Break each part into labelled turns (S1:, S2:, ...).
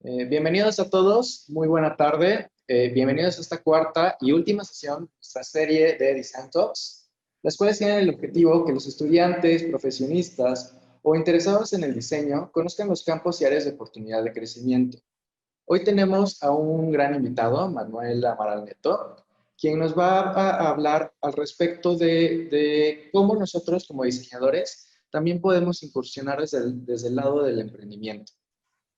S1: Bienvenidos a todos, muy buena tarde. Bienvenidos a esta cuarta y última sesión de nuestra serie de Design Talks, las cuales tienen el objetivo que los estudiantes, profesionistas o interesados en el diseño conozcan los campos y áreas de oportunidad de crecimiento. Hoy tenemos a un gran invitado, Manuel Amaral Netto, quien nos va a hablar al respecto de cómo nosotros como diseñadores también podemos incursionar desde el lado del emprendimiento.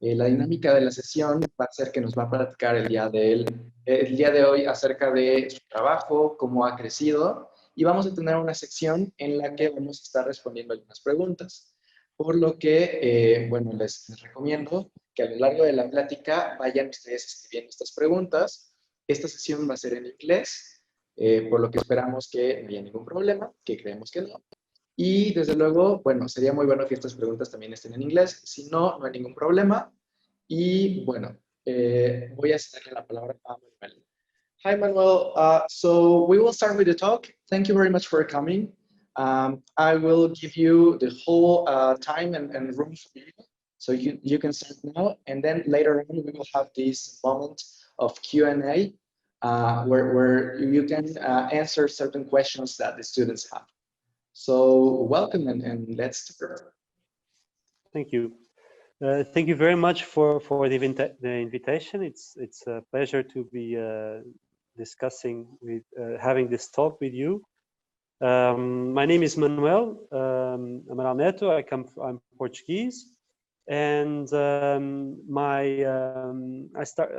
S1: La dinámica de la sesión va a ser que nos va a platicar el día de hoy acerca de su trabajo, cómo ha crecido, y vamos a tener una sección en la que vamos a estar respondiendo algunas preguntas. Por lo que, bueno, les recomiendo que a lo largo de la plática vayan ustedes escribiendo estas preguntas. Esta sesión va a ser en inglés, por lo que esperamos que no haya ningún problema, que creemos que no. Y desde luego, bueno, sería muy bueno que estas preguntas también estén en inglés. Si no, no hay ningún problema. Y bueno, voy a cederle la palabra a Manuel. Hi, Manuel. So we will start with the talk. Thank you very much for coming. I will give you the whole time and room for you. So you can start now. And then later on, we will have this moment of Q&A where you can answer certain questions that the students have. So welcome and let's start.
S2: Thank you. Thank you very much for the invitation. It's a pleasure to be discussing having this talk with you. My name is Manuel Amaral Netto. I'm Portuguese, and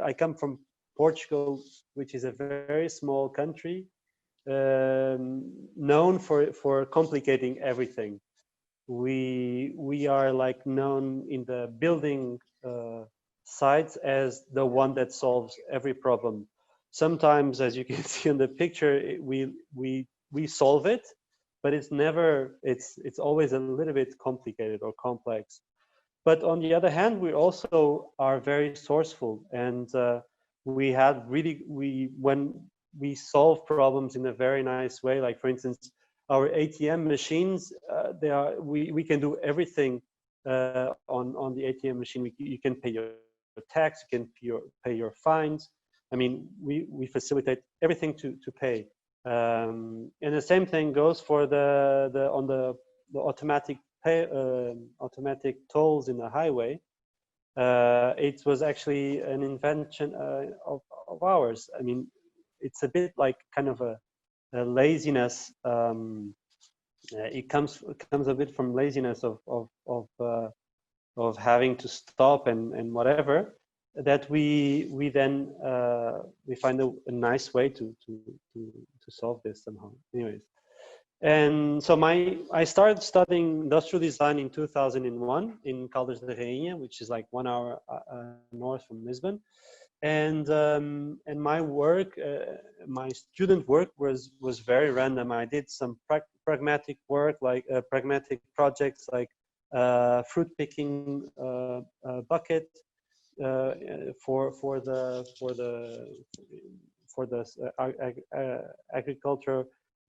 S2: I come from Portugal, which is a very small country, known for complicating everything. We are like known in the building sites as the one that solves every problem. Sometimes, as you can see in the picture, we solve it, but it's always a little bit complicated or complex. But on the other hand, we also are very resourceful, and when we solve problems in a very nice way, like for instance, our ATM machines, we can do everything on the ATM machine. You can pay your tax, you can pay your fines. I mean, we facilitate everything to pay. And the same thing goes for the automatic automatic tolls in the highway. It was actually an invention of ours. I mean, it's a bit like kind of a laziness. It comes a bit from laziness of having to stop and whatever, that we then find a nice way to solve this somehow. Anyways, and so I started studying industrial design in 2001 in Caldas da Rainha, which is like 1 hour north from Lisbon. And my work, my student work was very random. I did some pragmatic work, like pragmatic projects, like fruit picking bucket for the agriculture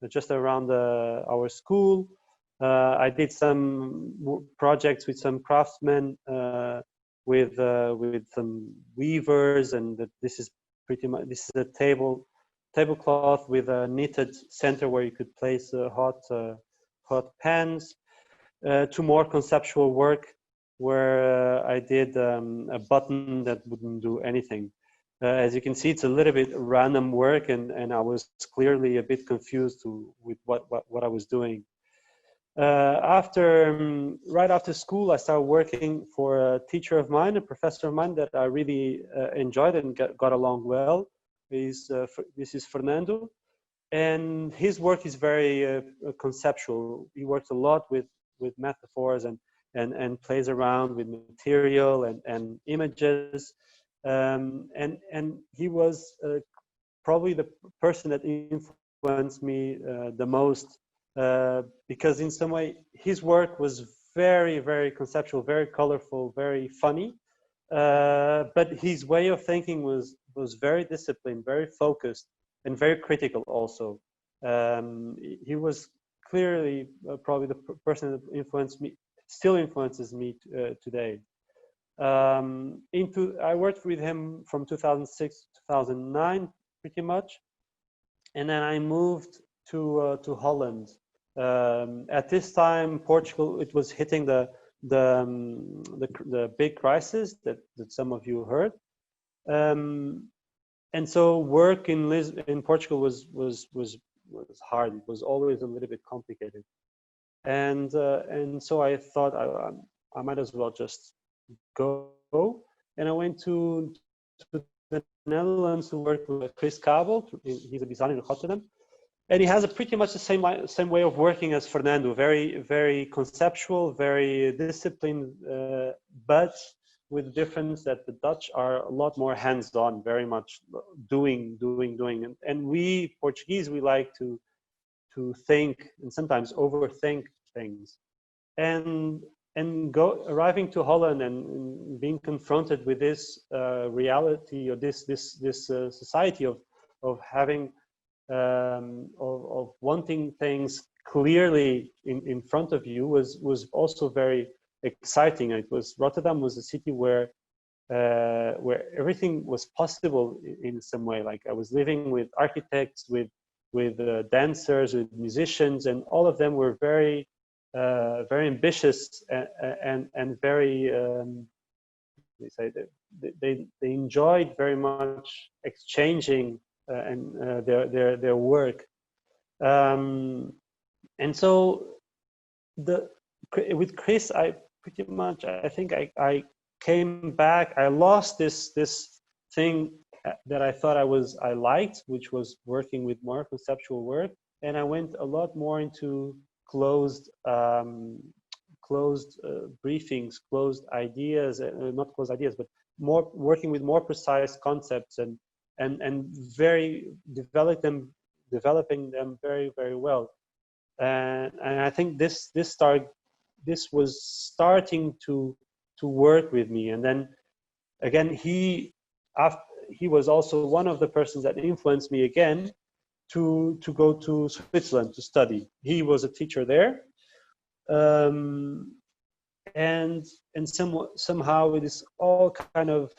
S2: just around our school. I did some projects with some craftsmen. With some weavers, and this is a tablecloth with a knitted center where you could place hot pans. To more conceptual work where I did a button that wouldn't do anything. As you can see, it's a little bit random work, and I was clearly a bit confused with what I was doing. Right after school, I started working for a teacher of mine, a professor of mine that I really enjoyed and got along well. This is Fernando, and his work is very conceptual. He works a lot with metaphors and plays around with material and images. And he was probably the person that influenced me the most. Because in some way his work was very, very conceptual, very colorful, very funny, but his way of thinking was very disciplined, very focused, and very critical also. He was clearly probably the person that influenced me, still influences me today. I worked with him from 2006 to 2009, pretty much, and then I moved to Holland. At this time, Portugal, it was hitting the big crisis that some of you heard, and so work in Portugal was hard. It was always a little bit complicated, and so I thought I might as well just go, and I went to the Netherlands to work with Chris Kabel. He's a designer in Rotterdam, and he has a pretty much the same way of working as Fernando. Very conceptual, very disciplined, but with the difference that the Dutch are a lot more hands-on, very much doing, and we Portuguese, we like to think and sometimes overthink things, and arriving to Holland and being confronted with this reality, or this society of having of wanting things clearly in front of you was also very exciting. Rotterdam was a city where everything was possible in some way. Like I was living with architects, with dancers, with musicians, and all of them were very ambitious and very they say they enjoyed very much exchanging their work, and so with Chris, I pretty much, I think I came back. I lost this thing that I thought I liked, which was working with more conceptual work, and I went a lot more into closed briefings, closed ideas, not closed ideas, but more working with more precise concepts and very developing them very well. And I think this was starting to work with me. And then again, he was also one of the persons that influenced me again to go to Switzerland to study. He was a teacher there, and somehow it is all kind of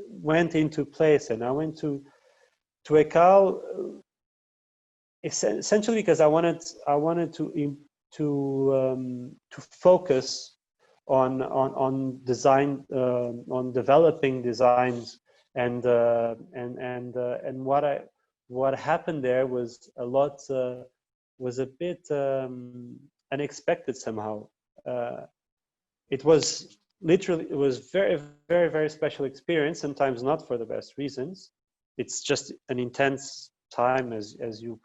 S2: went into place, and I went to ECAL essentially because I wanted to focus on design, on developing designs, and what happened there was a bit unexpected somehow. It was very special experience, sometimes not for the best reasons. It's just an intense time, as you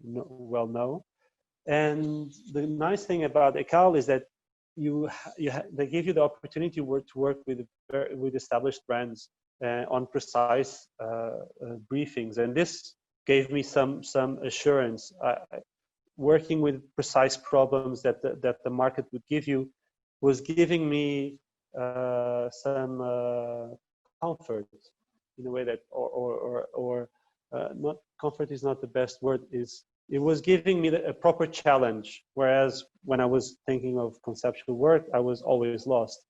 S2: well know. And the nice thing about ECAL is that they give you the opportunity to work with established brands on precise briefings, and this gave me some assurance. Working with precise problems that the market would give you was giving me some comfort, in a way that, or not comfort is not the best word. It was giving me a proper challenge, whereas when I was thinking of conceptual work, I was always lost.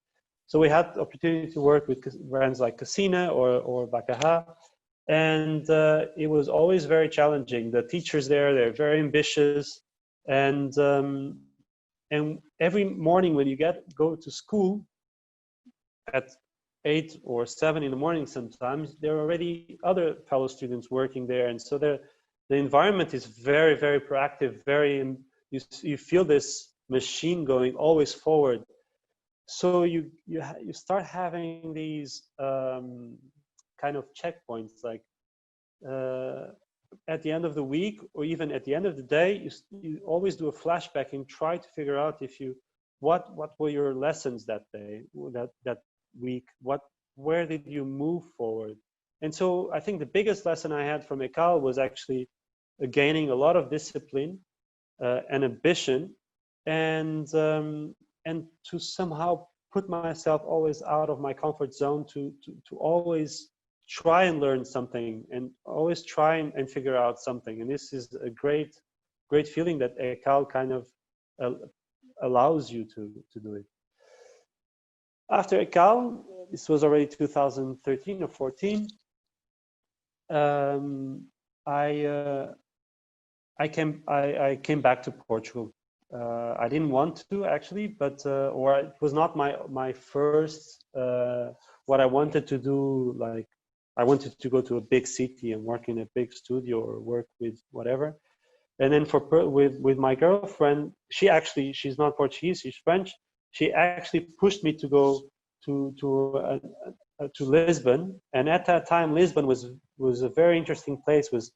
S2: So we had the opportunity to work with brands like Casina or Baccarat, and it was always very challenging. The teachers there, they're very ambitious, and every morning when you go to school at 8 or 7 in the morning, sometimes there are already other fellow students working there, and so the environment is very proactive. You feel this machine going always forward. So you start having these kind of checkpoints, like at the end of the week, or even at the end of the day, you always do a flashback and try to figure out what were your lessons that day, that week, where did you move forward. And so I think the biggest lesson I had from ECAL was actually gaining a lot of discipline and ambition, and to somehow put myself always out of my comfort zone, to always try and learn something, and always try and figure out something. And this is a great feeling that ECAL kind of allows you to do it. After ECAL, this was already 2013 or 14. I came back to Portugal. I didn't want to actually, but or it was not my first. What I wanted to do, like I wanted to go to a big city and work in a big studio or work with whatever. And then with my girlfriend, she's not Portuguese, she's French. She actually pushed me to go to Lisbon, and at that time Lisbon was a very interesting place. Was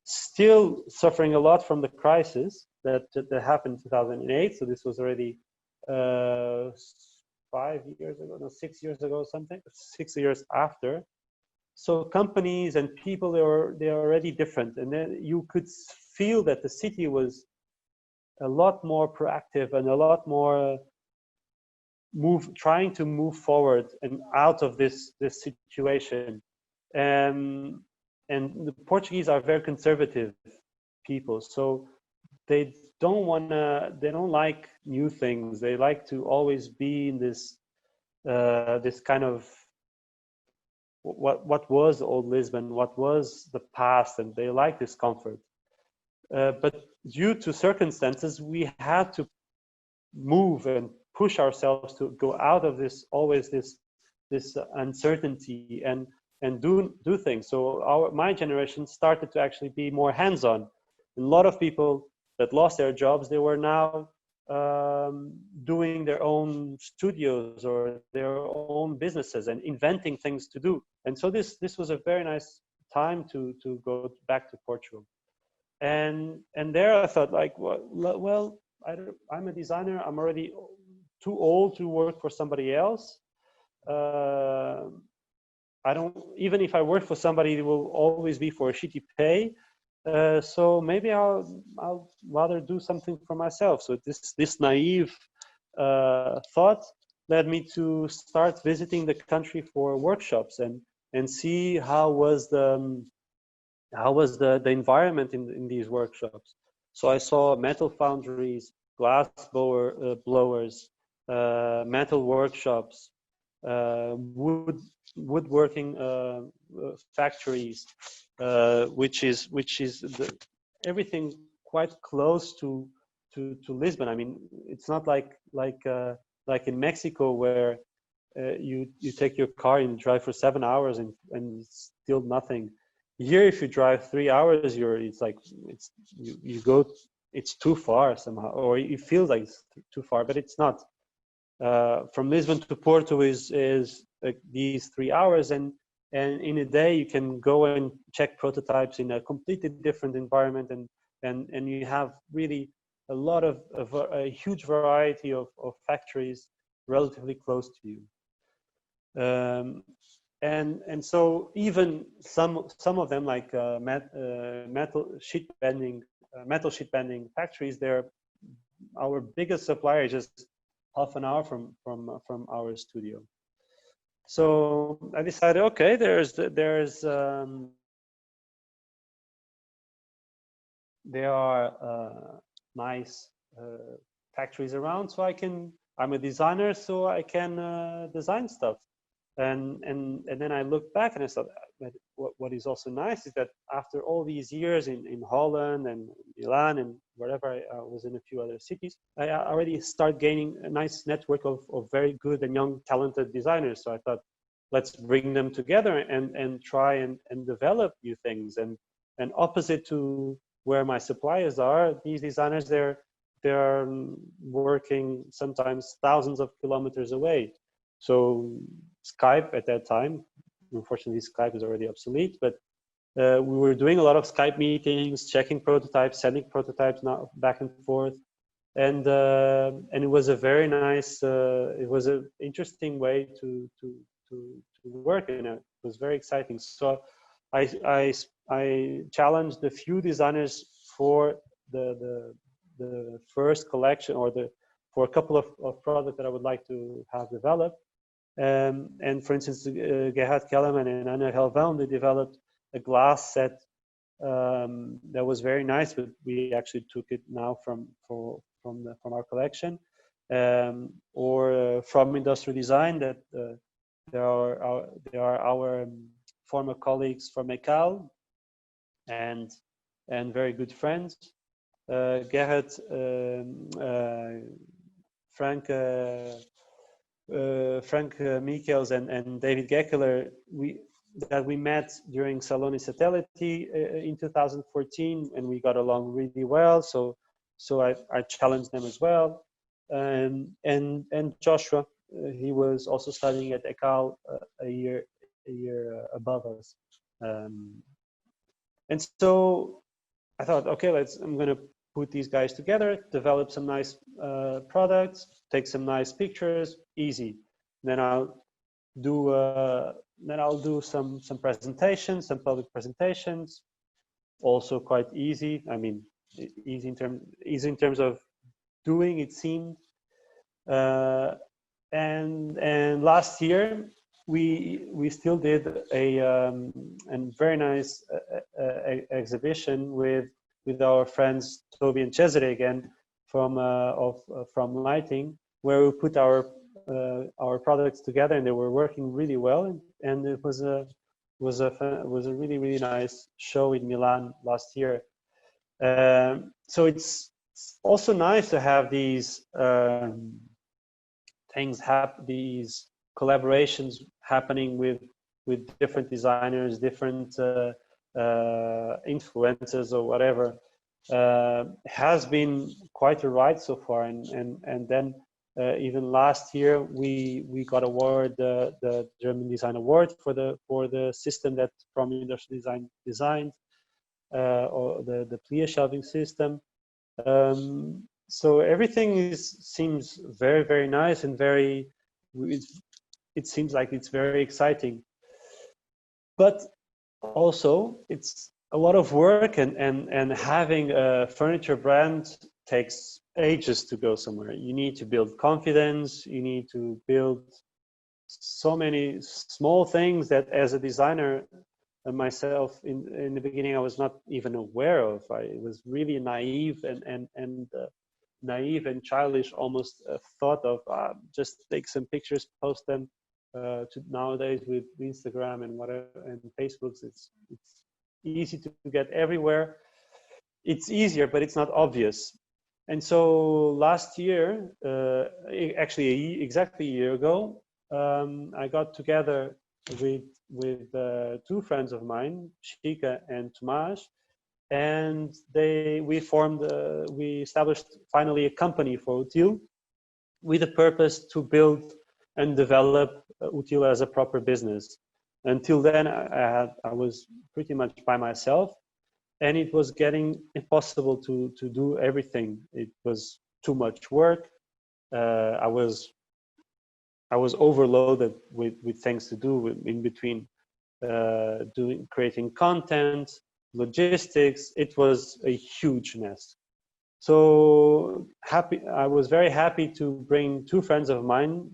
S2: still suffering a lot from the crisis that happened in 2008. So this was already 5 years ago, no, 6 years ago, something, 6 years after. So companies and people, they're already different, and then you could feel that the city was a lot more proactive and a lot more trying to move forward and out of this situation. And the Portuguese are very conservative people, so they don't like new things. They like to always be in this this kind of what was old Lisbon, what was the past, and they like this comfort. But due to circumstances, we had to move and push ourselves to go out of this this uncertainty and do things. So my generation started to actually be more hands-on. A lot of people that lost their jobs, they were now doing their own studios or their own businesses and inventing things to do. And so this was a very nice time to go back to Portugal. And there I thought, like, well, I'm a designer. I'm already too old to work for somebody else. I don't, even if I work for somebody, it will always be for a shitty pay. So maybe I'll rather do something for myself. So this naive thought led me to start visiting the country for workshops and see how was the environment in these workshops. So I saw metal foundries, glass blowers, metal workshops, woodworking factories, which is everything quite close to Lisbon. I mean, it's not like in Mexico where you take your car and drive for 7 hours and it's still nothing. Here, if you drive 3 hours, you go, it's too far somehow, or it feels like it's too far, but it's not. From Lisbon to Porto is like these 3 hours, and in a day you can go and check prototypes in a completely different environment, and you have really a lot of a huge variety of factories relatively close to you. And so even some of them, like metal sheet bending factories, they're our biggest supplier, just half an hour from our studio. So I decided, okay, there are nice factories around, so I'm a designer, so I can design stuff. And then I looked back and I thought that what is also nice is that after all these years in Holland and Milan and wherever I was in a few other cities, I already start gaining a nice network of very good and young talented designers. So I thought, let's bring them together and try and develop new things. And opposite to where my suppliers are, these designers, they're working sometimes thousands of kilometers away. So Skype at that time, unfortunately Skype is already obsolete, but we were doing a lot of Skype meetings, checking prototypes, sending prototypes now back and forth, and it was a very nice, it was an interesting way to work, and it was very exciting. So I challenged a few designers for the first collection, or for a couple of products that I would like to have developed. And for instance, Gerhard Kellerman and Anna Helvan, they developed a glass set that was very nice, but we actually took it now from our collection. or from industrial design that they are our former colleagues from ECAL and very good friends. Gerrit, Frank Michels and David Gekkeler, we met during Saloni Satelliti in 2014, and we got along really well. So I challenged them as well. And Joshua, he was also studying at ECAL a year above us. And so I thought, okay, I'm going to put these guys together, develop some nice products, take some nice pictures, easy. Then I'll do some presentations, some public presentations, also quite easy. I mean, easy in terms of doing, it seemed. And last year we still did a very nice exhibition with our friends Toby and Cesare again from lighting, where we put our products together, and they were working really well, and it was a really nice show in Milan last year. So it's also nice to have these these collaborations happening with different designers, different influencers or whatever. Has been quite a ride so far, and then even last year we got awarded the German Design Award for the system that From Industrial Design designed, or the Plia shelving system. So everything seems very, very nice, and it seems like it's very exciting. But also it's a lot of work, and having a furniture brand takes ages to go somewhere. You need to build confidence, you need to build so many small things that as a designer myself in the beginning I was not even aware of. I was really naive and childish, almost thought of just take some pictures, post them. To nowadays with Instagram and whatever and Facebook, it's easy to get everywhere. It's easier, but it's not obvious. And so last year, actually exactly a year ago, I got together with two friends of mine, Shika and Tomasz, and we established finally a company for Util, with a purpose to build and develop Util as a proper business. Until then, I was pretty much by myself, and it was getting impossible to do everything. It was too much work. I was overloaded with things to do in between, creating content, logistics. It was a huge mess. So I was very happy to bring two friends of mine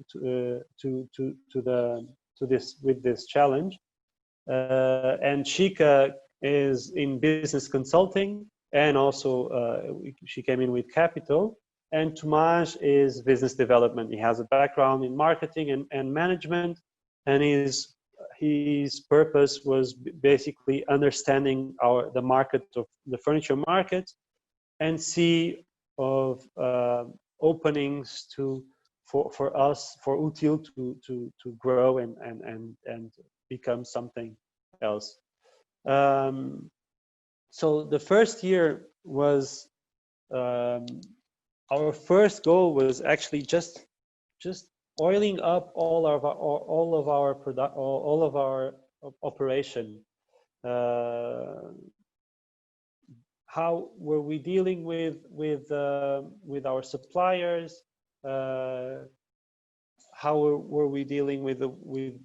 S2: with this challenge. And Shika is in business consulting, and also she came in with capital. And Tomasz is business development. He has a background in marketing and management, and his purpose was basically understanding the market of the furniture market, and see of openings for us, for Util to grow and become something else. So the first year was our first goal was actually just oiling up all of our operation. How were we dealing with our suppliers? How were we dealing with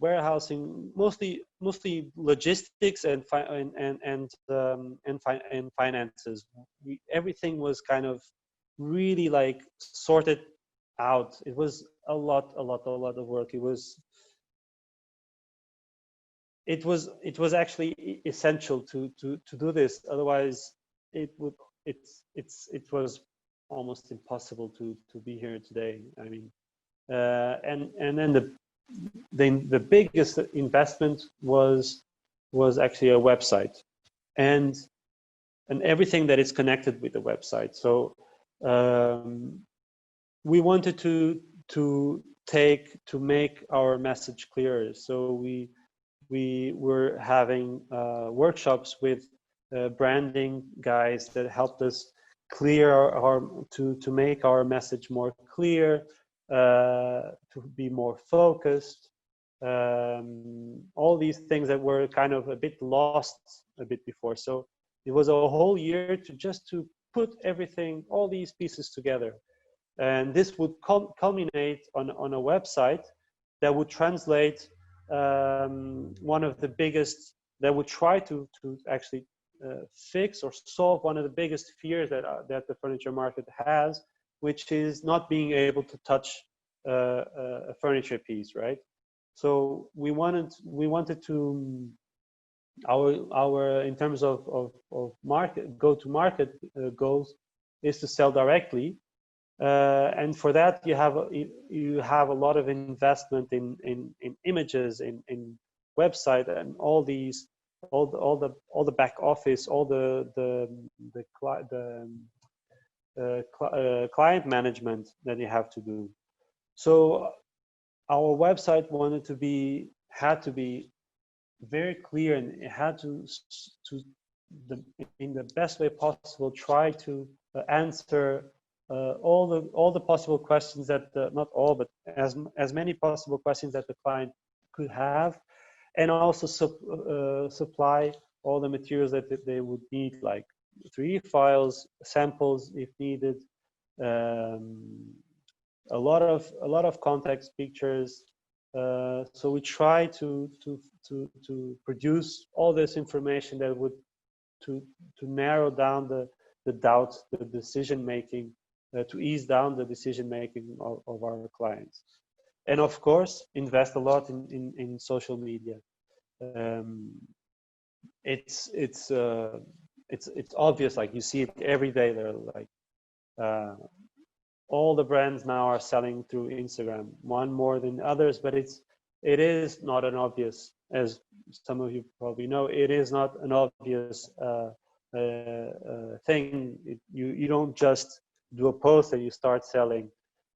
S2: warehousing? Mostly logistics and finances. Everything was kind of really like sorted out. It was a lot of work. It was actually essential to do this. Otherwise, it was almost impossible to be here today. I mean, and then the biggest investment was actually a website and everything that is connected with the website. So we wanted to make our message clearer. So we were having workshops with branding guys that helped us clear to make our message more clear, to be more focused. All these things that were kind of a bit lost a bit before. So it was a whole year to put everything, all these pieces together. And this would culminate on a website that would translate one of the biggest, that would try to actually fix or solve one of the biggest fears that the furniture market has, which is not being able to touch a furniture piece, right? So we wanted to our in terms of market go-to-market goals is to sell directly. And for that, you have a lot of investment in images, in website, and all the back office, all the client management that you have to do. So our website had to be very clear, and it had to in the best way possible try to answer all the possible questions that not all, but as many possible questions that the client could have, and also supply all the materials that they would need, like 3D files, samples if needed, a lot of context pictures. So we try to produce all this information that would to narrow down the doubts, the decision making, to ease down the decision making of our clients, and of course invest a lot in social media. It's obvious, like you see it every day. They're like all the brands now are selling through Instagram, one more than others, but it is not an obvious, as some of you probably know, it is not an obvious thing. You don't just do a post and you start selling.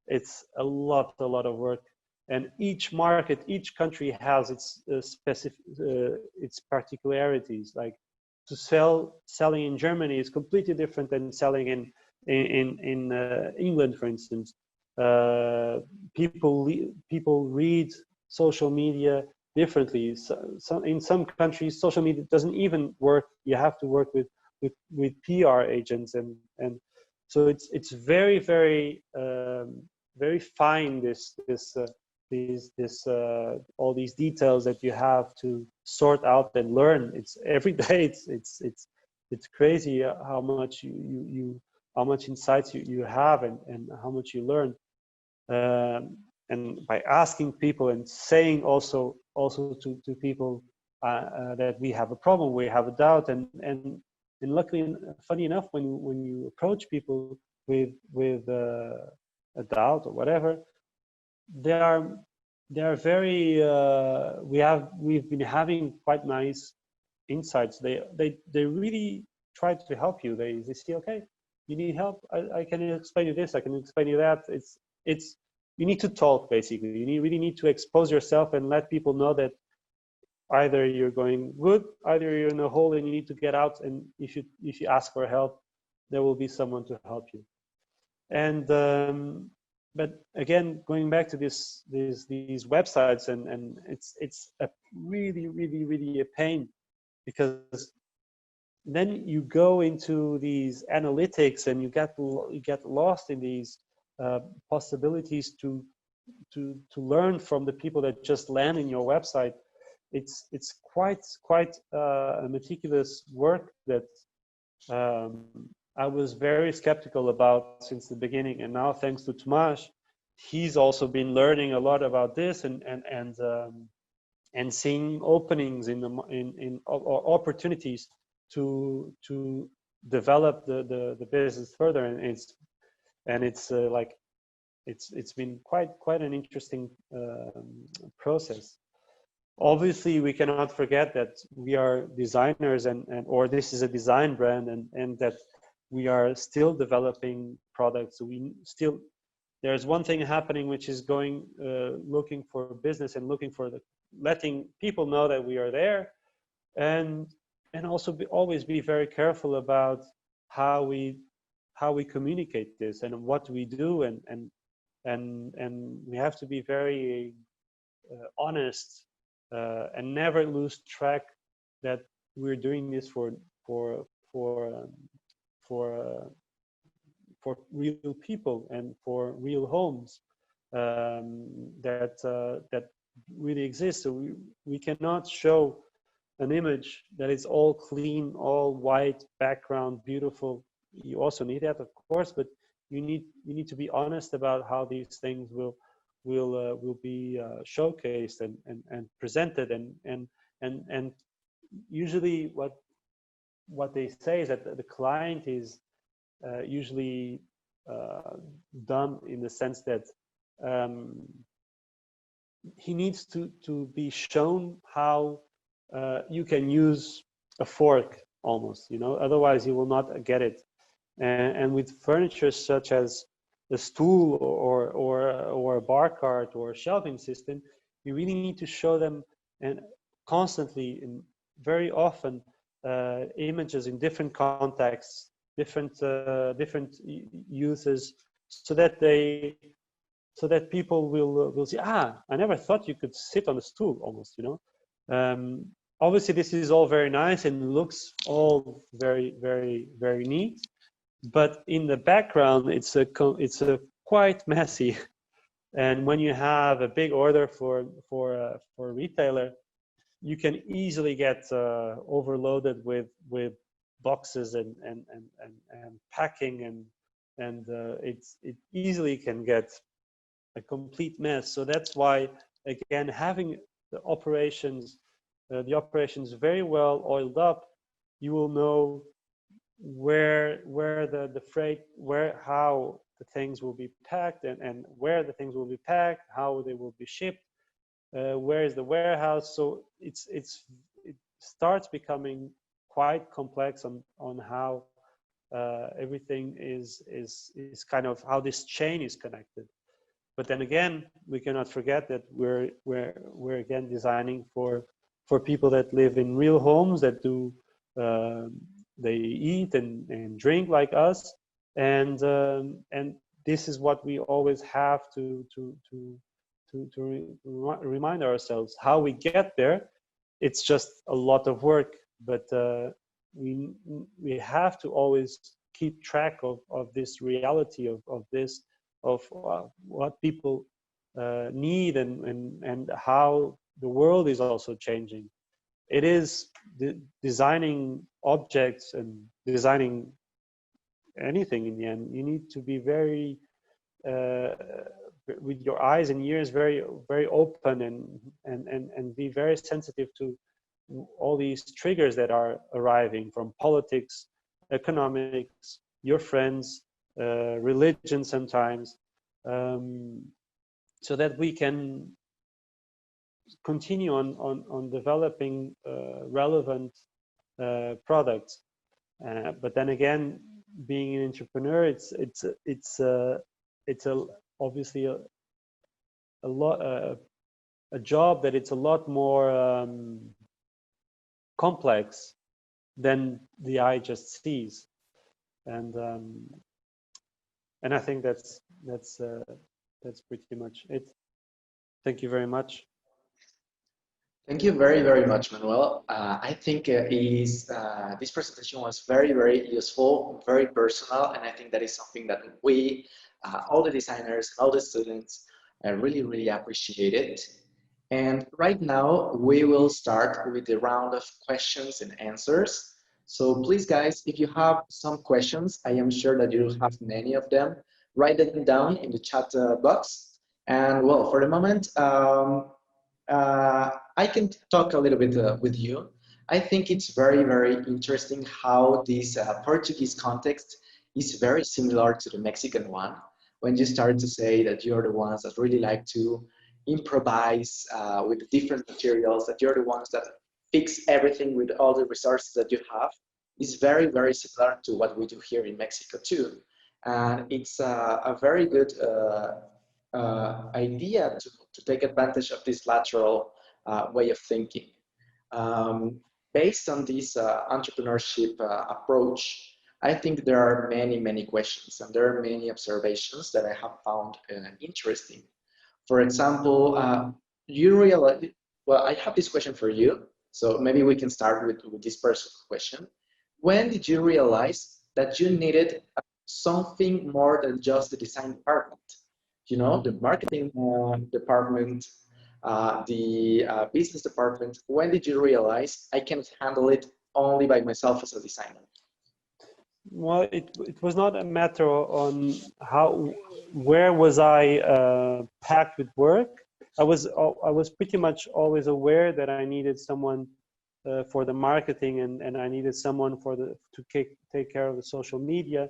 S2: It's a lot of work, and each market, each country has its specific its particularities. Like selling in Germany is completely different than selling in England, for instance. People read social media differently. So in some countries, social media doesn't even work. You have to work with PR agents, and so it's very very fine. All these details that you have to sort out and learn. It's every day. It's crazy how much how much insights you have and how much you learn. And by asking people and saying also to people that we have a problem, we have a doubt, and luckily, funny enough, when you approach people with a doubt or whatever, they are very we've been having quite nice insights. They really try to help you. They say, okay, you need help, I can explain you this, I can explain you that. It's you need to talk, basically. You really need to expose yourself and let people know that either you're going good, either you're in a hole and you need to get out, and if you ask for help, there will be someone to help you. And but again, going back to these websites, and it's a really a pain, because then you go into these analytics and you get lost in these possibilities to learn from the people that just land in your website. It's quite a meticulous work that I was very skeptical about since the beginning, and now thanks to Tomasz, he's also been learning a lot about this and seeing openings or opportunities to develop the business further. And and it's like it's been quite an interesting process. Obviously, we cannot forget that we are designers, and or this is a design brand, and that we are still developing products. We still, there's one thing happening, which is going looking for business and looking for the letting people know that we are there, and also always be very careful about how we communicate this and what we do, and we have to be very honest, and never lose track that we're doing this for for um, for uh, for real people and for real homes that really exist. So we cannot show an image that is all clean, all white background, beautiful. You also need that, of course, but you need to be honest about how these things will be showcased and presented, and usually what they say is that the client is usually uh, done in the sense that um, he needs to be shown how you can use a fork almost, otherwise you will not get it. And with furniture such as a stool or a bar cart or a shelving system, you really need to show them, and constantly and very often, images in different contexts, different uses, so that people will see, I never thought you could sit on a stool almost, um, obviously this is all very nice and looks all very very very neat, but in the background it's a quite messy. And when you have a big order for a retailer, you can easily get overloaded with boxes and packing, and it easily can get a complete mess. So that's why, again, having the operations very well oiled up, you will know where the freight, how the things will be packed, and where the things will be packed, how they will be shipped, where is the warehouse. So it starts becoming quite complex on how everything is kind of how this chain is connected. But then again, we cannot forget that we're again designing for people that live in real homes, that do they eat and drink like us, and this is what we always have to remind ourselves how we get there. It's just a lot of work, but we we have to always keep track of this reality of this, of what people need, and how the world is also changing. It is designing objects and designing anything. In the end, you need to be very uh, with your eyes and ears very very open, and be very sensitive to all these triggers that are arriving from politics, economics, your friends, religion sometimes, um, so that we can continue on developing relevant products. But then again, being an entrepreneur, it's obviously a lot a job that it's a lot more complex than the eye just sees, and I think that's pretty much it. Thank you very much.
S1: Thank you very, very much, Manuel. I think this presentation was very, very useful, very personal, and I think that is something that we, all the designers, all the students, really, really appreciate it. And right now, we will start with the round of questions and answers. So please, guys, if you have some questions, I am sure that you have many of them, write them down in the chat box. And well, for the moment, I can talk a little bit with you. I think it's very, very interesting how this Portuguese context is very similar to the Mexican one. When you start to say that you're the ones that really like to improvise with different materials, that you're the ones that fix everything with all the resources that you have, is very, very similar to what we do here in Mexico too. And it's a very good idea to take advantage of this lateral way of thinking. Um, Based on this entrepreneurship approach, I think there are many, many questions and there are many observations that I have found interesting. For example, you realize, well, I have this question for you. So maybe we can start with this personal question. When did you realize that you needed something more than just the design department? You know, the marketing department, the business department. When did you realize I can handle it only by myself as a designer?
S2: Well, it was not a matter on where was I packed with work. I was pretty much always aware that I needed someone for the marketing, and I needed someone to take care of the social media.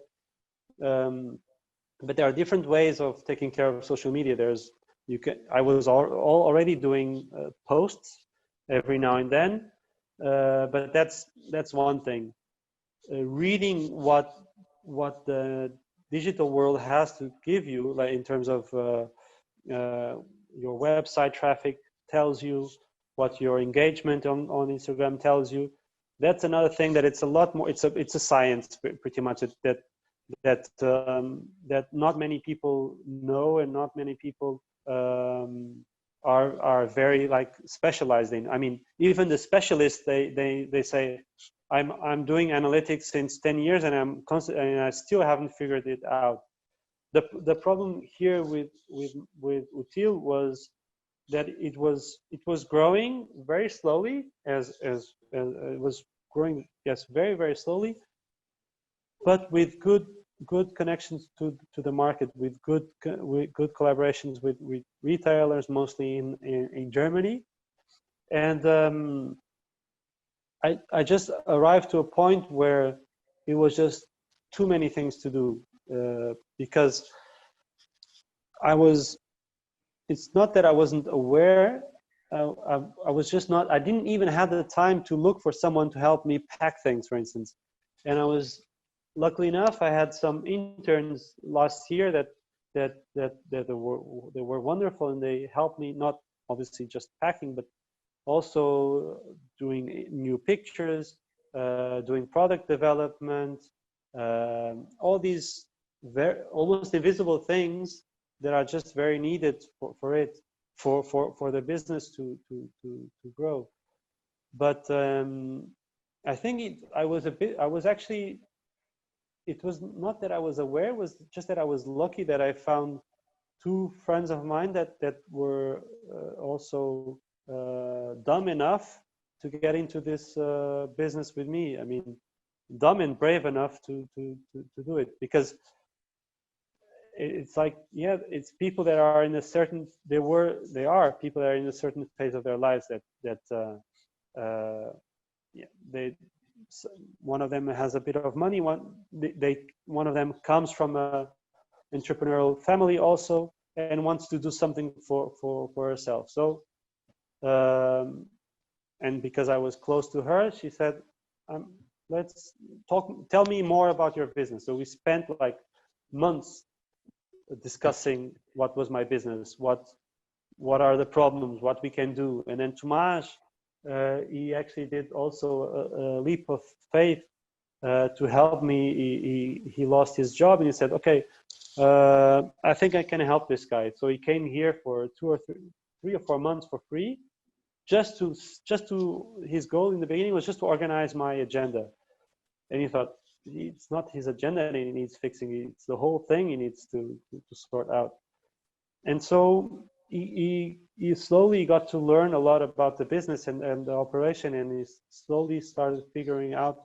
S2: But there are different ways of taking care of social media. I was already doing posts every now and then, but that's one thing. Reading what the digital world has to give you, like in terms of your website traffic tells you, what your engagement on Instagram tells you. That's another thing that it's a lot more. It's a science pretty much that not many people know, and not many people are very like specialized in. I mean, even the specialists, they say, I'm doing analytics since 10 years and and I still haven't figured it out. The problem here with Util was that it was growing very slowly, as it was growing, yes, very, very slowly, but with good connections to the market, with good collaborations with retailers, mostly in Germany. And I just arrived to a point where it was just too many things to do, because it's not that I wasn't aware. I was just not. I didn't even have the time to look for someone to help me pack things, for instance. And luckily enough, I had some interns last year that they were wonderful, and they helped me, not obviously just packing, but also doing new pictures, doing product development, all these almost invisible things that are just very needed for the business to grow. But I think I was actually, it was not that I was aware, it was just that I was lucky that I found two friends of mine that were also dumb enough to get into this business with me. I mean, dumb and brave enough to do it, because it's like, yeah, it's people that are in a certain, they are people that are in a certain phase of their lives yeah, one of them has a bit of money, one of them comes from a entrepreneurial family also, and wants to do something for herself. So and because I was close to her, she said, let's talk, tell me more about your business. So we spent like months discussing what was my business, what are the problems, what we can do. And then Tomas, he actually did also a leap of faith to help me. He lost his job, and he said, okay, I think I can help this guy. So he came here for 3 or 4 months for free, just to his goal in the beginning was just to organize my agenda. And he thought, it's not his agenda that he needs fixing, it's the whole thing he needs to sort out. And so he slowly got to learn a lot about the business and the operation, and he slowly started figuring out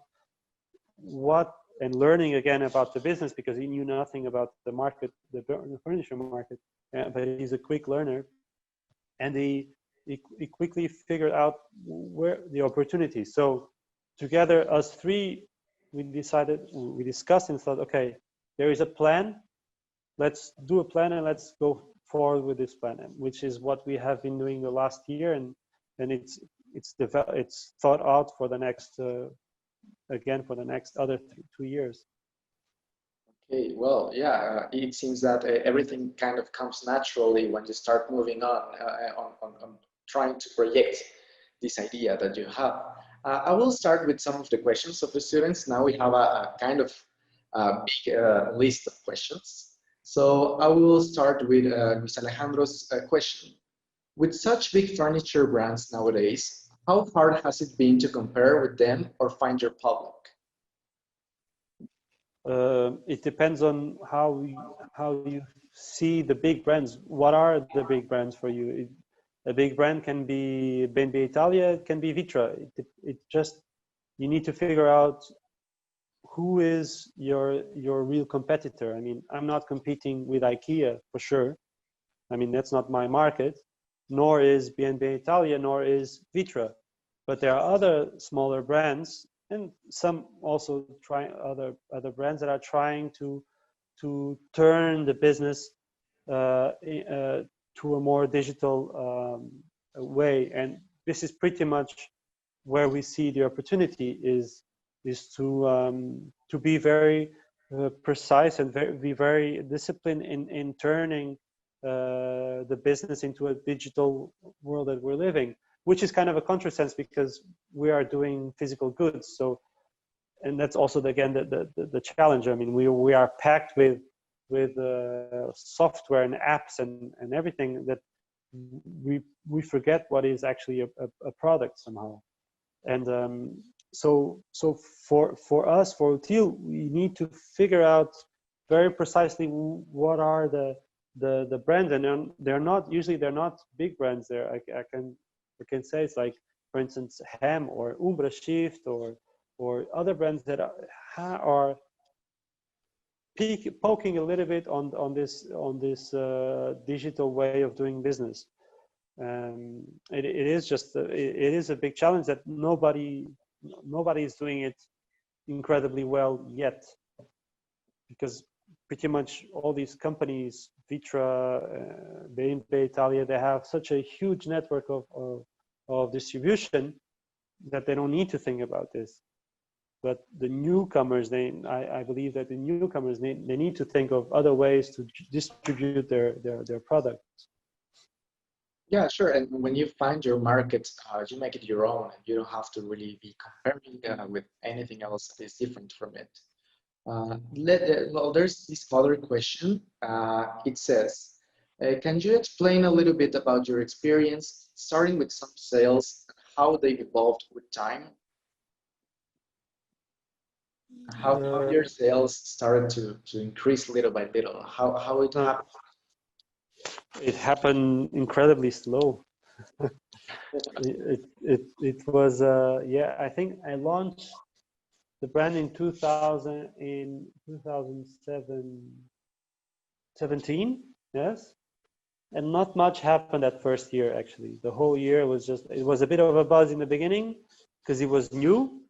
S2: and learning again about the business, because he knew nothing about the market, the furniture market, but he's a quick learner. And he quickly figured out where the opportunities. So together, us three, we discussed and thought, okay, there is a plan. Let's do a plan and let's go forward with this plan, which is what we have been doing the last year, and it's thought out for the next again for the next other 2 years.
S1: Okay, well, yeah, it seems that everything kind of comes naturally when you start moving on trying to project this idea that you have. I will start with some of the questions of the students. Now we have a kind of big list of questions. So I will start with Luis Alejandro's question. With such big furniture brands nowadays, how hard has it been to compare with them or find your public?
S2: It depends on how you see the big brands. What are the big brands for you? A big brand can be B&B Italia, it can be Vitra. It just, you need to figure out who is your real competitor. I mean, I'm not competing with IKEA for sure. I mean, that's not my market, nor is B&B Italia, nor is Vitra. But there are other smaller brands, and some also try other brands that are trying to turn the business to a more digital way. And this is pretty much where we see the opportunity is to be very precise and be very disciplined in turning the business into a digital world that we're living, which is kind of a contrasense because we are doing physical goods. So, and that's also again the challenge. I mean, we are packed with software and apps and everything that we forget what is actually a product somehow. And so for us, for Util, we need to figure out very precisely what are the brands, and they're not big brands. There, I can say it's like, for instance, Ham or Umbra Shift or other brands that are poking a little bit on this digital way of doing business. It is a big challenge that nobody is doing it incredibly well yet, because pretty much all these companies, Vitra, B&B Italia, they have such a huge network of distribution that they don't need to think about this. But the newcomers, I believe that the newcomers, they need to think of other ways to distribute their products.
S1: Yeah, sure. And when you find your market, you make it your own, and you don't have to really be comparing with anything else that is different from it. Well, there's this other question. It says, can you explain a little bit about your experience, starting with some sales, how they evolved with time? How your sales started to increase little by little? How it happened?
S2: It happened incredibly slow. It was yeah, I think I launched the brand in 2017, yes, and not much happened that first year. Actually, the whole year was just, it was a bit of a buzz in the beginning because it was new,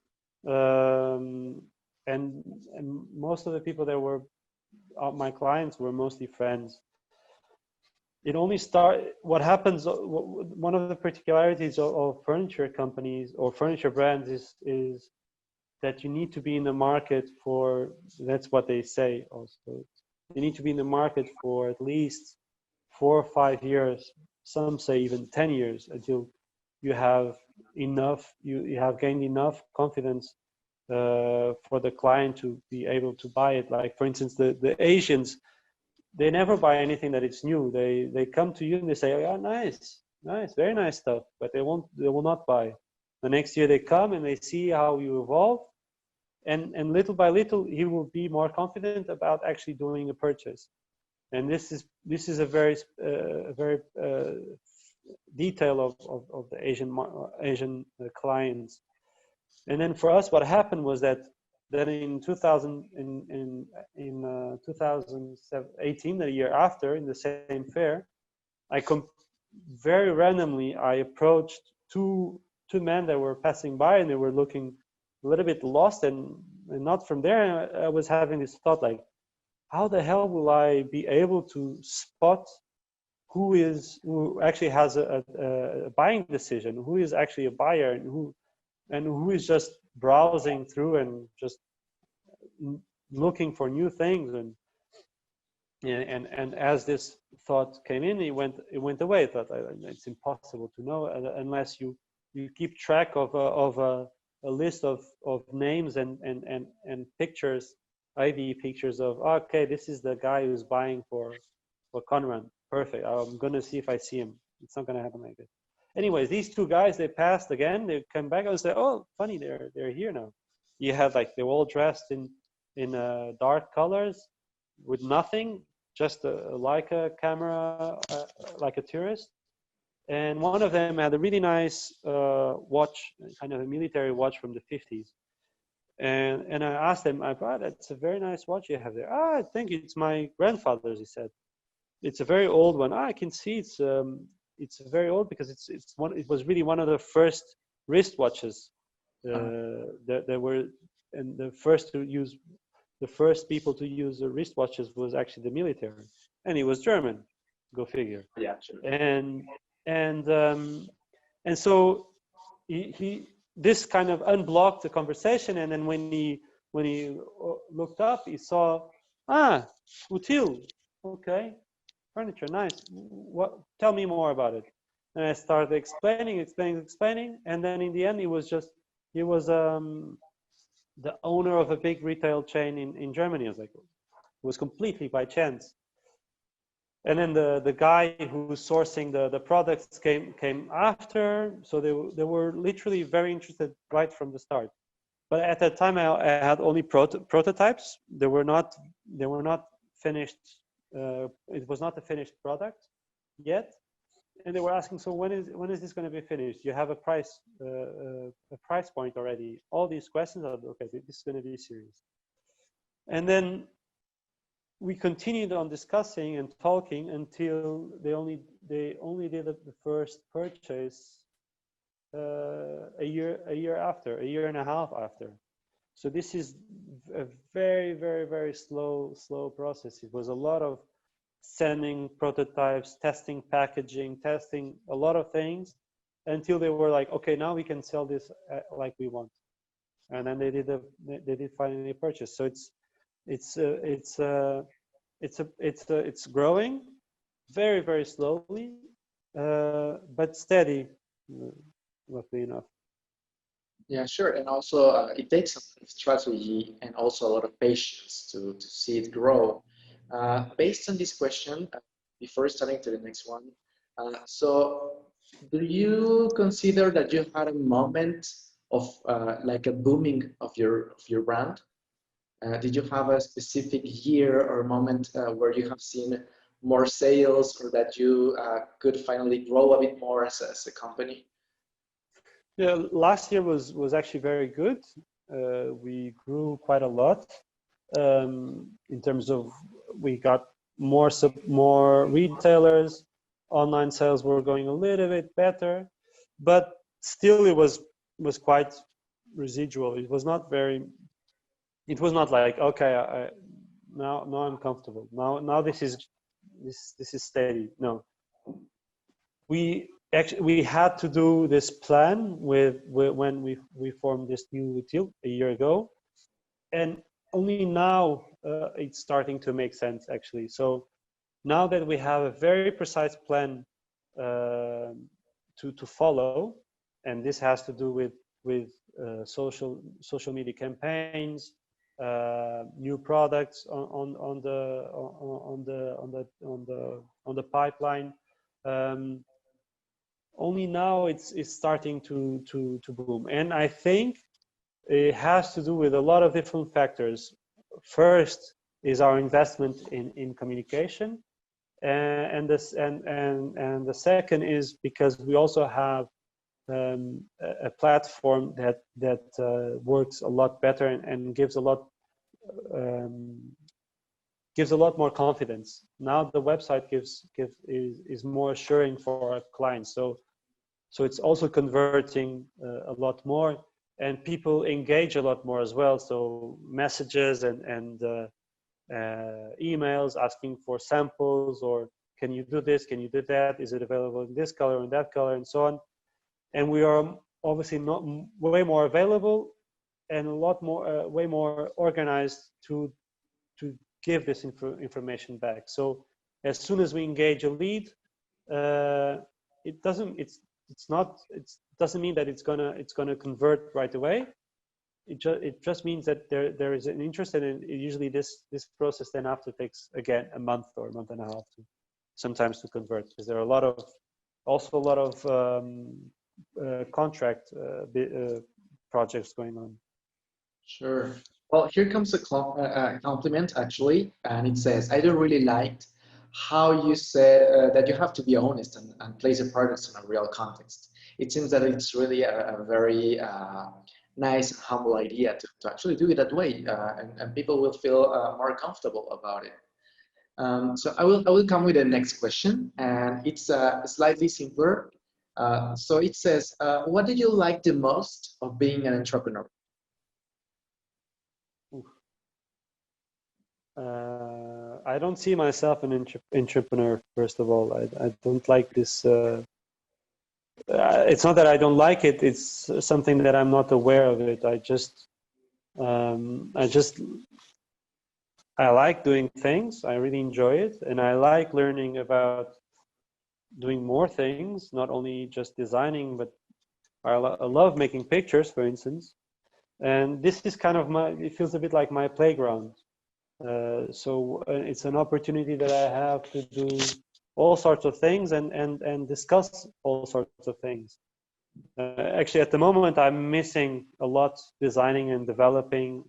S2: and most of the people that were my clients were mostly friends. It only what happens, one of the particularities of furniture companies or furniture brands is that you need to be in the market for, that's what they say also, you need to be in the market for at least 4 or 5 years, some say even 10 years, until you have enough, you have gained enough confidence for the client to be able to buy it. Like, for instance, the Asians, they never buy anything that is new. They come to you and they say, oh, yeah, nice, very nice stuff, but they will not buy. The next year they come and they see how you evolve, and little by little he will be more confident about actually doing a purchase. And this is a very detail of the Asian clients. And then for us, what happened was that in 2018, the year after, in the same fair, very randomly I approached two men that were passing by, and they were looking a little bit lost, and not from there I was having this thought, like, how the hell will I be able to spot who actually has a buying decision, who is actually a buyer, and who is just browsing through and just looking for new things. And as this thought came in, it went away. I thought it's impossible to know unless you keep track of a list of names and pictures, ID pictures of, okay, this is the guy who's buying for Conrad. Perfect. I'm gonna see if I see him. It's not gonna happen like this. Anyways, these two guys, they passed again. They come back. I was like, oh, funny, they're here now. You had like they were all dressed in dark colors with nothing, just a Leica camera, like a tourist. And one of them had a really nice watch, kind of a military watch from the 50s. And I asked him, that's a very nice watch you have there. I think it's my grandfather's, he said. It's a very old one. I can see it's very old because it was really one of the first wristwatches that were, and the first people to use the wristwatches was actually the military, and he was German. Go figure.
S1: Yeah, sure.
S2: And so he this kind of unblocked the conversation, and then when he looked up, he saw Util, okay, furniture, nice. What? Tell me more about it. And I started explaining, and then in the end, he was the owner of a big retail chain in Germany. I was like, it was completely by chance. And then the guy who was sourcing the products came after. So they were literally very interested right from the start. But at that time, I had only prototypes. They were not finished. It was not a finished product yet. And they were asking, so when is this going to be finished? You have a price point already. All these questions are, okay, this is going to be serious. And then we continued on discussing and talking until they only did the first purchase a year and a half after. So this is a very, very, very slow process. It was a lot of sending prototypes, testing packaging, testing a lot of things until they were like, okay, now we can sell this like we want. And then they did finally purchase. So it's growing very, very slowly, but steady, luckily enough.
S1: Yeah, sure. And also, it takes a lot of strategy and also a lot of patience to see it grow. Based on this question, before starting to the next one, so do you consider that you had a moment of like a booming of your brand? Did you have a specific year or moment where you have seen more sales, or that you could finally grow a bit more as a company?
S2: Yeah, last year was actually very good. We grew quite a lot in terms of we got more retailers. Online sales were going a little bit better, but still it was quite residual. It was not like, okay, now I'm comfortable. Now this is steady. No, we had to do this plan when we formed this new team a year ago, and only now it's starting to make sense, actually. So now that we have a very precise plan to follow, and this has to do with social media campaigns, new products on the pipeline. Only now it's starting to boom, and I think it has to do with a lot of different factors. First is our investment in communication, and the second is because we also have a platform that works a lot better and gives a lot more confidence. Now the website is more assuring for our clients. So it's also converting a lot more, and people engage a lot more as well. So messages and emails asking for samples, or can you do this, can you do that, is it available in this color, in that color, and so on. And we are obviously not way more available and a lot more way more organized to give this information back. So as soon as we engage a lead, it doesn't mean that it's gonna convert right away. It just means that there is an interest, and usually this process then after takes again a month or a month and a half to sometimes to convert, because there are also a lot of contract projects going on.
S1: Sure. Well, here comes a compliment actually, and it says, I don't really liked how you said that you have to be honest and place your products in a real context. It seems that it's really a very nice and humble idea to actually do it that way, and people will feel more comfortable about it. So I will come with the next question, and it's slightly simpler. So it says, what did you like the most of being an entrepreneur?
S2: I don't see myself an entrepreneur, first of all. I don't like this. It's not that I don't like it. It's something that I'm not aware of it. I like doing things. I really enjoy it. And I like learning about doing more things, not only just designing, but I love making pictures, for instance. And this is kind of it feels a bit like my playground. So it's an opportunity that I have to do all sorts of things and discuss all sorts of things. Actually, at the moment, I'm missing a lot designing and developing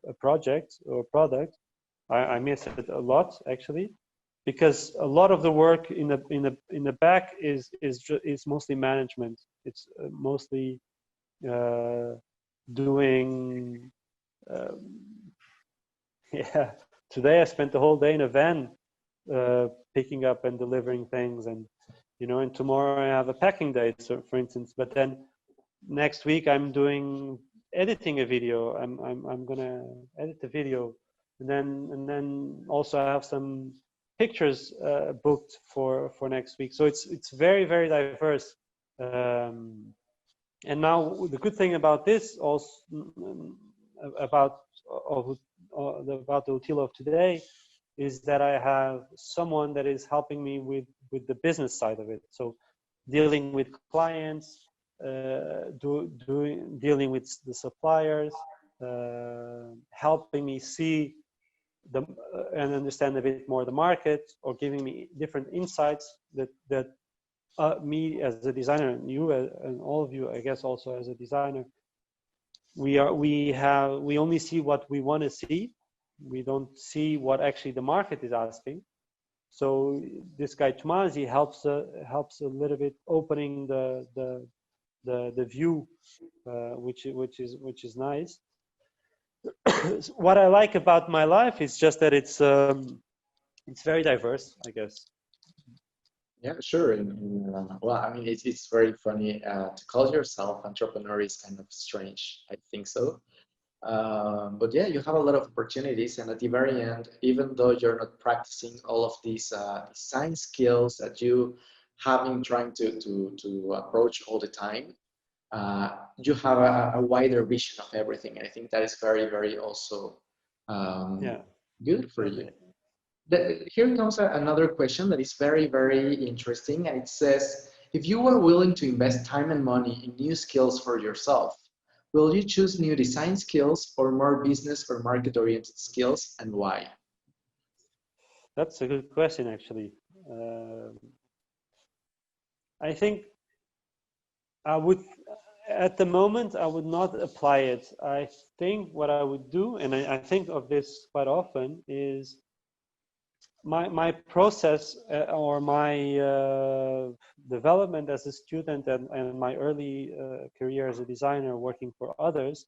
S2: a project or product. I miss it a lot, actually, because a lot of the work in the back is mostly management. It's mostly doing. Yeah, today I spent the whole day in a van picking up and delivering things, and and tomorrow I have a packing day, so for instance. But then next week I'm doing editing a video. I'm gonna edit the video, and then also I have some pictures booked for next week. So it's very, very diverse. And now the good thing about this also about about the Utilo of today is that I have someone that is helping me with the business side of it. So dealing with clients, dealing with the suppliers, helping me see and understand a bit more the market, or giving me different insights that me as a designer, and you and all of you, I guess, also as a designer, we only see what we want to see. We don't see what actually the market is asking. So this guy Tomazi helps a little bit opening the view, which is nice. What I like about my life is just that it's very diverse, I guess.
S1: Yeah, sure. Well, I mean, it's very funny to call yourself entrepreneur is kind of strange. I think so. But yeah, you have a lot of opportunities, and at the very end, even though you're not practicing all of these design skills that you have been trying to approach all the time, you have a wider vision of everything. I think that is very, very also
S2: Yeah.
S1: good for you. Here comes another question that is very, very interesting, and it says, if you were willing to invest time and money in new skills for yourself, will you choose new design skills or more business or market-oriented skills, and why?
S2: That's a good question, actually. I think I would, at the moment, I would not apply it. I think what I would do, and I think of this quite often, is my process or my development as a student and my early career as a designer working for others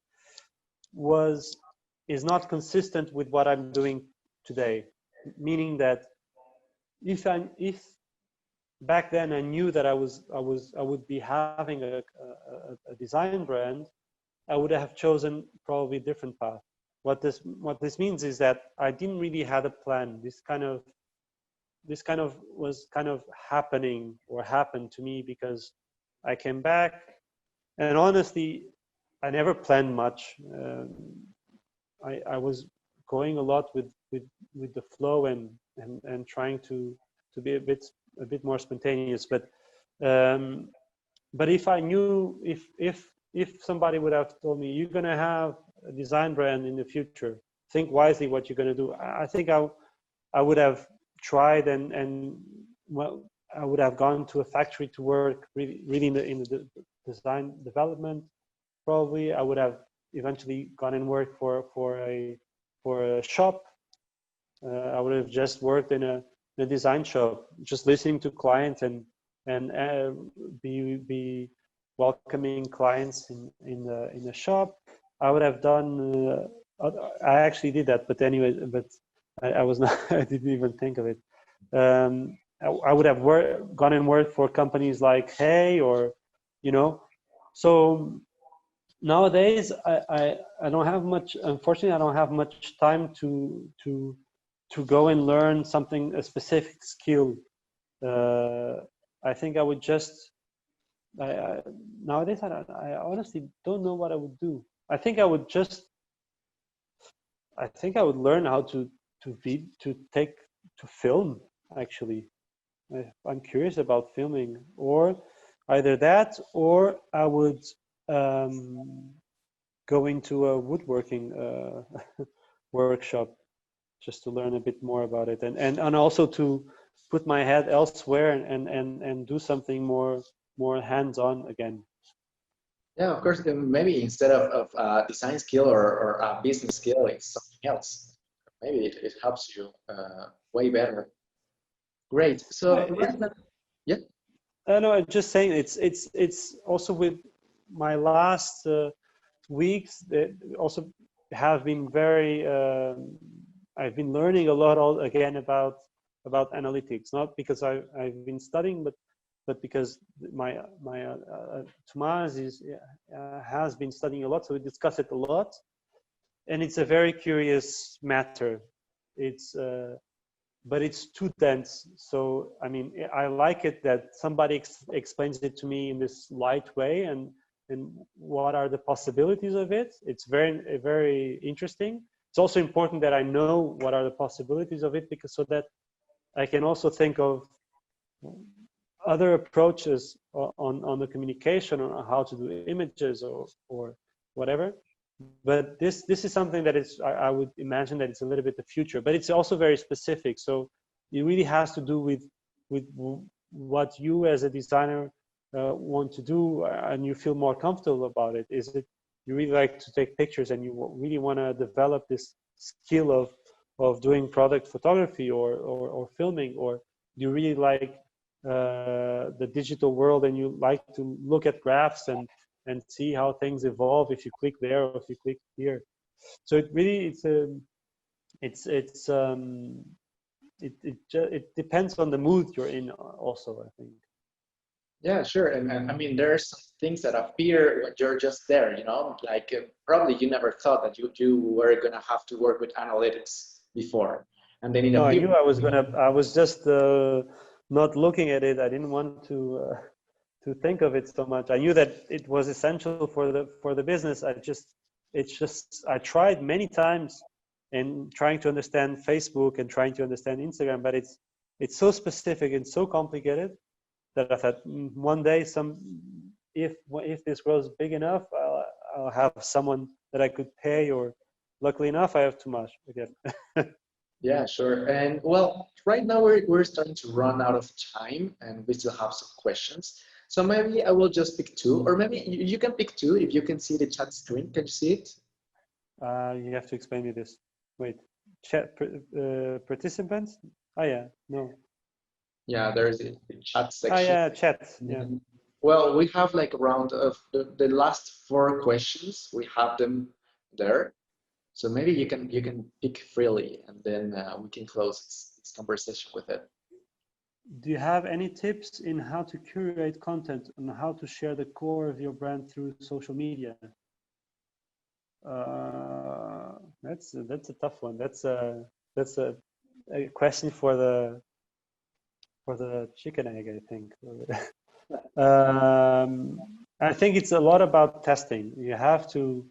S2: is not consistent with what I'm doing today. Meaning that if back then I knew that I would be having a design brand, I would have chosen probably a different path. what this means is that I didn't really have a plan. This kind of was kind of happening or happened to me because I came back, and honestly, I never planned much. I was going a lot with the flow and trying to be a bit more spontaneous. But if I knew, if somebody would have told me you're gonna have a design brand in the future, think wisely what you're gonna do. I think I would have tried and well, I would have gone to a factory to work really in the design development. Probably I would have eventually gone and worked for a shop. I would have just worked in a design shop, just listening to clients and be welcoming clients in the shop. I would have done. I actually did that, but anyway, but I was not. I didn't even think of it. I would have gone and worked for companies like Hey or, you know. So nowadays I don't have much. Unfortunately, I don't have much time to go and learn something, a specific skill. I think I would just nowadays I honestly don't know what I would do. I think I would just learn how to film actually. I'm curious about filming, or either that, or I would um, go into a woodworking workshop just to learn a bit more about it, and also to put my head elsewhere and do something more hands-on again.
S1: Yeah, of course. Maybe instead of design skill or business skill, it's something else. Maybe it helps you way better. Great. So right now, yeah.
S2: No, I'm just saying it's also with my last weeks that also have been very. I've been learning a lot again about analytics, not because I've been studying, but because my Tomas has been studying a lot, so we discuss it a lot, and it's a very curious matter. It's but it's too dense. So I mean, I like it that somebody explains it to me in this light way, and what are the possibilities of it. It's very interesting. It's also important that I know what are the possibilities of it, because so that I can also think of other approaches on the communication, on how to do images or whatever. But this is something that is I would imagine that it's a little bit the future, but it's also very specific. So it really has to do with what you as a designer want to do, and you feel more comfortable about it. Is it you really like to take pictures and you really want to develop this skill of doing product photography or filming, or do you really like the digital world and you like to look at graphs and see how things evolve if you click there or if you click here. So it really it depends on the mood you're in also, I think.
S1: Yeah, sure. And I mean, there are some things that appear when you're just there, you know, like probably you never thought that you were going to have to work with analytics before. And then it
S2: No, I
S1: appeared.
S2: knew I was just not looking at it. I didn't want to think of it so much. I knew that it was essential for the business. I tried many times in trying to understand Facebook and trying to understand Instagram, but it's so specific and so complicated that I thought one day if this grows big enough, I'll have someone that I could pay, or luckily enough, I have too much again.
S1: Yeah, sure. And well, right now we're starting to run out of time and we still have some questions. So maybe I will just pick two, or maybe you can pick two if you can see the chat screen. Can you see it?
S2: You have to explain me this. Wait, chat participants? Oh yeah, no.
S1: Yeah, there's the chat
S2: Ah
S1: section.
S2: yeah, chat. Yeah.
S1: Well, we have like around of the last four questions. We have them there. So maybe you can pick freely, and then we can close this conversation with it.
S2: Do you have any tips in how to curate content and how to share the core of your brand through social media? That's a tough one. That's a question for the chicken egg, I think. I think it's a lot about testing. You have to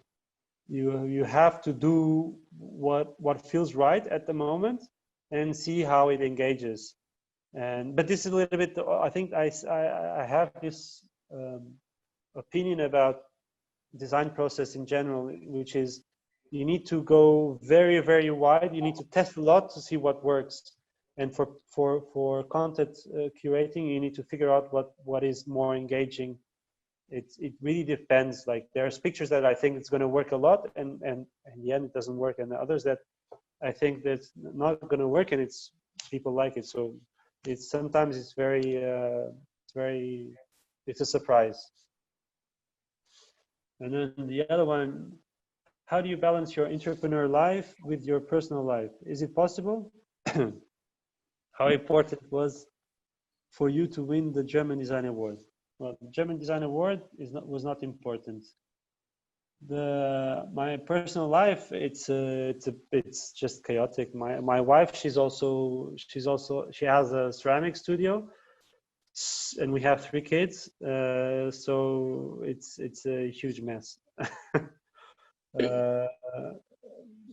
S2: do what feels right at the moment and see how it engages. But this is a little bit. I think I have this opinion about design process in general, which is you need to go very, very wide. You need to test a lot to see what works. And for content curating, you need to figure out what is more engaging. It really depends. Like there's pictures that I think it's going to work a lot, and in the end it doesn't work, and others that I think that's not going to work, and it's people like it. So it's sometimes it's very it's a surprise. And then the other one, how do you balance your entrepreneur life with your personal life? Is it possible? How important was for you to win the German Design Award? Well, the German Design Award was not important. My personal life, it's just chaotic. My wife, she has a ceramic studio, and we have 3 kids, so it's a huge mess.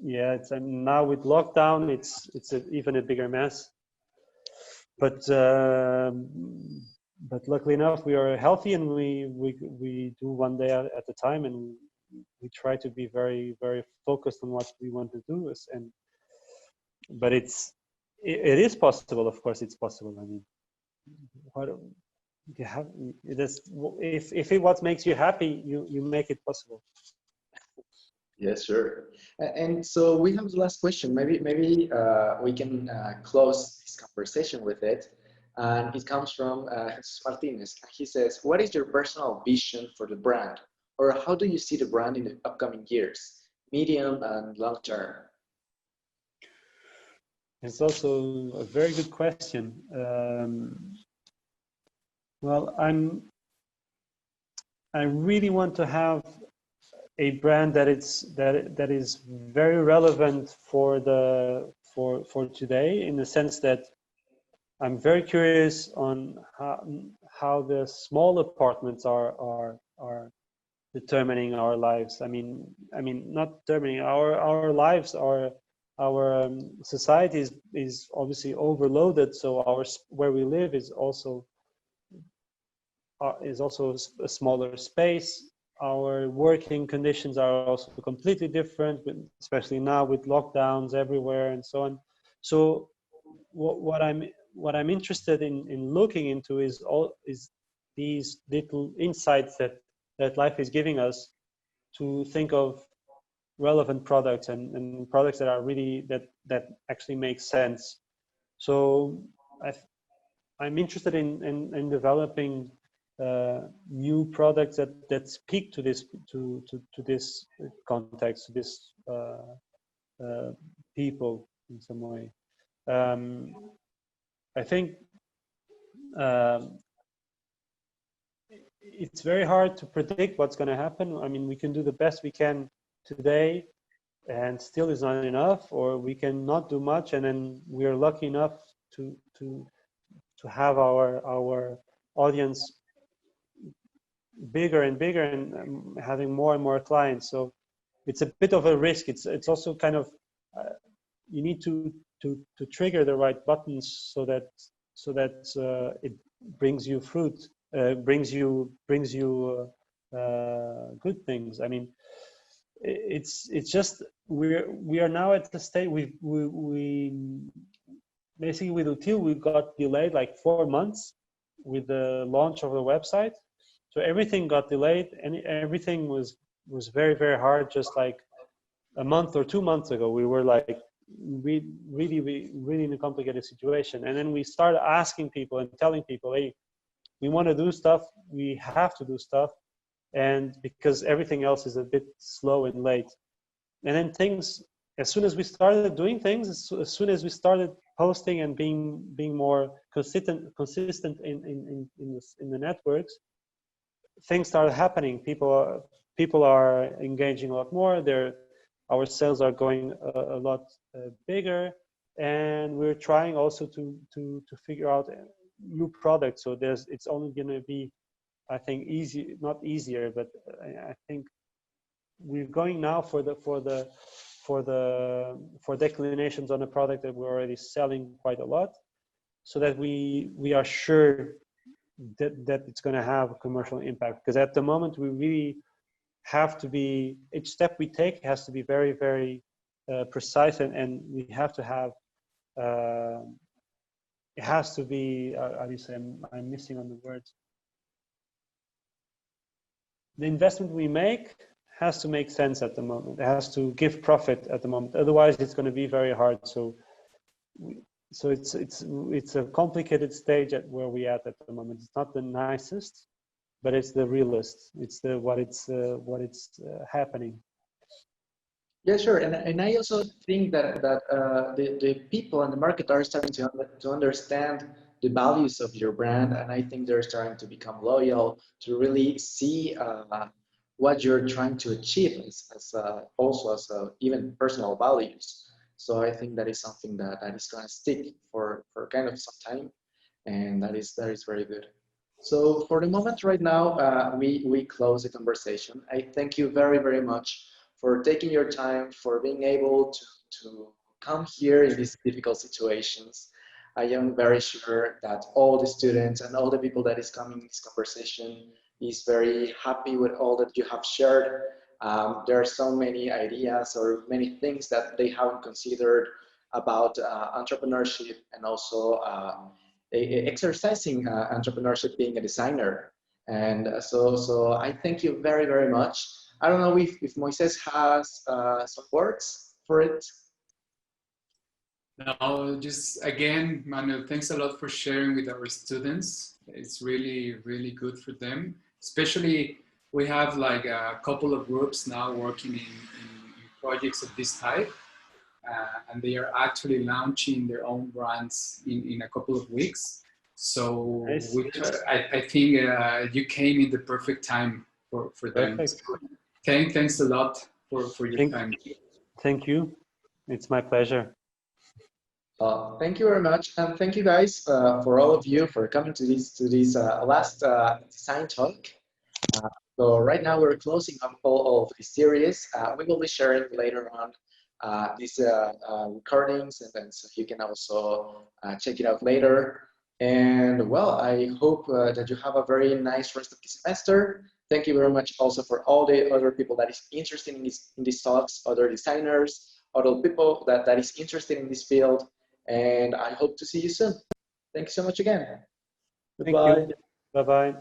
S2: Yeah, now with lockdown, it's even a bigger mess. But luckily enough, we are healthy, and we do one day at a time, and we try to be very, very focused on what we want to do. But it is possible. Of course, it's possible. I mean, what you have if it what makes you happy, you make it possible.
S1: Yes, sure. And so we have the last question. Maybe we can close this conversation with it. And it comes from Jesus Martinez. He says, "What is your personal vision for the brand, or how do you see the brand in the upcoming years, medium and long term?"
S2: It's also a very good question. Well, I really want to have a brand that is very relevant for today, in the sense that I'm very curious on how the small apartments are determining our lives. I mean not determining our lives. Our society is obviously overloaded, so where we live is also a smaller space. Our working conditions are also completely different, especially now with lockdowns everywhere and so on. So what I'm interested in looking into is these little insights that life is giving us, to think of relevant products and products that are really that actually make sense. So I'm interested in developing new products that speak to this context, to this people in some way. I think it's very hard to predict what's going to happen. I mean, we can do the best we can today, and still is not enough, or we can not do much, and then we are lucky enough to have our audience bigger and bigger, and having more and more clients. So it's a bit of a risk. It's also kind of you need to trigger the right buttons so that it brings you fruit, brings you good things. I mean, it's just we are now at the state we basically with Util we got delayed like 4 months with the launch of the website. So everything got delayed, and everything was very, very hard. Just like a month or 2 months ago, we were like really in a complicated situation. And then we started asking people and telling people, hey, we want to do stuff, we have to do stuff, and because everything else is a bit slow and late. And then things, as soon as we started doing things, as soon as we started posting and being more consistent in the networks, things started happening. People are engaging a lot more. our sales are going a lot bigger, and we're trying also to figure out new products. So it's only going to be, I think, not easier, but I think we're going now for declinations on a product that we're already selling quite a lot, so that we are sure that it's going to have a commercial impact. Because at the moment we really have to be, each step we take has to be very, very precise, and we have to have it has to be how do you say, I'm missing on the words. The investment we make has to make sense at the moment. It has to give profit at the moment. Otherwise, it's going to be very hard. So it's a complicated stage at where we at the moment. It's not the nicest, but it's the realist. It's the what it's happening.
S1: Yeah, sure. And I also think that the people and the market are starting to understand the values of your brand, and I think they're starting to become loyal, to really see what you're trying to achieve as also as even personal values. So I think that is something that is going to stick for kind of some time, and that is very good. So for the moment right now, we close the conversation. I thank you very much for taking your time, for being able to come here in these difficult situations. I am very sure that all the students and all the people that is coming in this conversation is very happy with all that you have shared. There are so many ideas or many things that they haven't considered about entrepreneurship, and also exercising entrepreneurship, being a designer. And so I thank you very much. I don't know if Moises has some words for it.
S3: No, just again, Manuel, thanks a lot for sharing with our students. It's really good for them. Especially, we have like a couple of groups now working in projects of this type. And they are actually launching their own brands in a couple of weeks. So I think you came in the perfect time for them. So thanks a lot for your time.
S2: Thank you. It's my pleasure.
S1: Thank you very much, and thank you guys for all of you for coming to this last design talk. So right now we're closing up all of the series. We will be sharing later on these recordings, and then so you can also check it out later. And well, I hope that you have a very nice rest of the semester. Thank you very much also for all the other people that is interested in these talks, other designers, other people that is interested in this field. And I hope to see you soon. Thank you so much again.
S2: Goodbye. Thank you. Bye-bye.